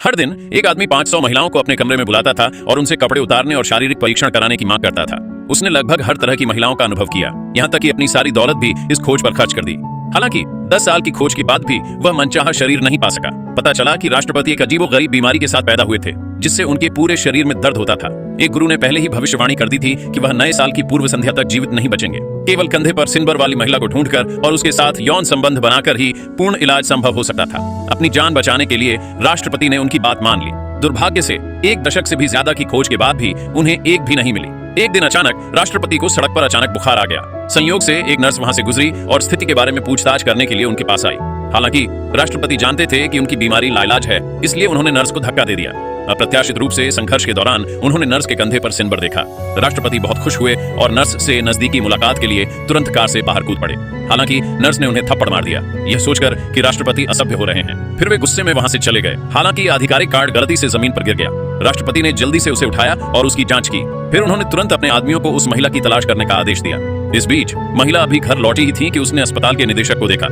हर दिन एक आदमी 500 महिलाओं को अपने कमरे में बुलाता था और उनसे कपड़े उतारने और शारीरिक परीक्षण कराने की मांग करता था। उसने लगभग हर तरह की महिलाओं का अनुभव किया, यहाँ तक कि अपनी सारी दौलत भी इस खोज पर खर्च कर दी। हालांकि 10 साल की खोज के बाद भी वह मनचाहा शरीर नहीं पा सका। पता चला कि राष्ट्रपति एक अजीबोगरीब बीमारी के साथ पैदा हुए थे, जिससे उनके पूरे शरीर में दर्द होता था। एक गुरु ने पहले ही भविष्यवाणी कर दी थी कि वह नए साल की पूर्व संध्या तक जीवित नहीं बचेंगे। केवल कंधे पर सिनबर वाली महिला को ढूंढकर और उसके साथ यौन संबंध बनाकर ही पूर्ण इलाज संभव हो सकता था। अपनी जान बचाने के लिए राष्ट्रपति ने उनकी बात मान ली। दुर्भाग्य से 1 दशक से भी ज्यादा की खोज के बाद भी उन्हें एक भी नहीं मिली। एक दिन अचानक राष्ट्रपति को सड़क पर अचानक बुखार आ गया। संयोग से एक नर्स वहां से गुजरी और स्थिति के बारे में पूछताछ करने के लिए उनके पास आई। हालांकि राष्ट्रपति जानते थे कि उनकी बीमारी लाइलाज है, इसलिए उन्होंने नर्स को धक्का दे दिया। अप्रत्याशित रूप से संघर्ष के दौरान उन्होंने नर्स के कंधे पर सिनबर देखा। राष्ट्रपति बहुत खुश हुए और नर्स से नजदीकी मुलाकात के लिए तुरंत कार से बाहर कूद पड़े। हालांकि नर्स ने उन्हें थप्पड़ मार दिया, यह सोचकर कि राष्ट्रपति असभ्य हो रहे हैं। फिर वे गुस्से में वहां से चले गए। हालांकि आधिकारिक कार्ड गलती से जमीन पर गिर गया। राष्ट्रपति ने जल्दी से उसे उठाया और उसकी जांच की। फिर उन्होंने तुरंत अपने आदमियों को उस महिला की तलाश करने का आदेश दिया। इस बीच महिला अभी घर लौटी ही थी कि उसने अस्पताल के निदेशक को देखा।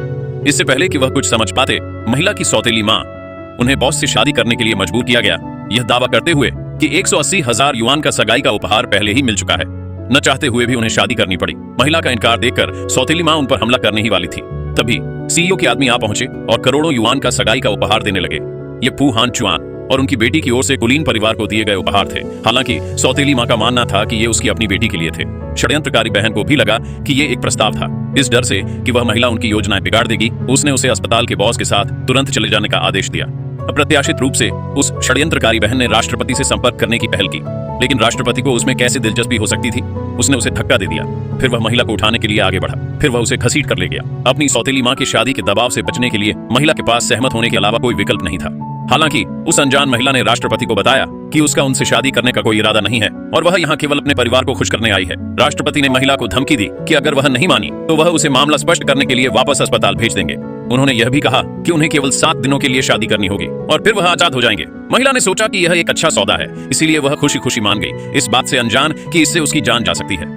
इससे पहले कि वह कुछ समझ पाते, महिला की सौतेली मां उन्हें बॉस से शादी करने के लिए मजबूर किया गया, यह दावा करते हुए कि 180,000 युआन का सगाई का उपहार पहले ही मिल चुका है। न चाहते हुए भी उन्हें शादी करनी पड़ी। महिला का इनकार देखकर सौतेली मां उन पर हमला करने ही वाली थी। तभी सीईओ के आदमी आ पहुंचे और करोड़ों युआन का सगाई का उपहार देने लगे। ये फू हान चुआन और उनकी बेटी की ओर से कुलीन परिवार को दिए गए उपहार थे। हालांकि सौतेली मां का मानना था कि ये उसकी अपनी बेटी के लिए थे। षड्यंत्रकारी बहन को भी लगा कि ये एक प्रस्ताव था। इस डर से कि वह महिला उनकी योजनाएं बिगाड़ देगी, उसने उसे अस्पताल के बॉस के साथ तुरंत चले जाने का आदेश दिया। अप्रत्याशित रूप से उस षड्यंत्रकारी बहन ने राष्ट्रपति से संपर्क करने की पहल की, लेकिन राष्ट्रपति को उसमें कैसे दिलचस्पी हो सकती थी। उसने उसे धक्का दे दिया। फिर वह महिला को उठाने के लिए आगे बढ़ा। फिर वह उसे घसीट कर ले गया। अपनी सौतेली मां की शादी के दबाव से बचने के लिए महिला के पास सहमत होने के अलावा कोई विकल्प नहीं था। हालांकि उस अनजान महिला ने राष्ट्रपति को बताया कि उसका उनसे शादी करने का कोई इरादा नहीं है और वह यहाँ केवल अपने परिवार को खुश करने आई है। राष्ट्रपति ने महिला को धमकी दी कि अगर वह नहीं मानी तो वह उसे मामला स्पष्ट करने के लिए वापस अस्पताल भेज देंगे। उन्होंने यह भी कहा कि उन्हें केवल 7 दिनों के लिए शादी करनी होगी और फिर वह आजाद हो जाएंगे। महिला ने सोचा कि यह एक अच्छा सौदा है, इसीलिए वह खुशी खुशी मान गई, इस बात से अनजान कि इससे उसकी जान जा सकती है।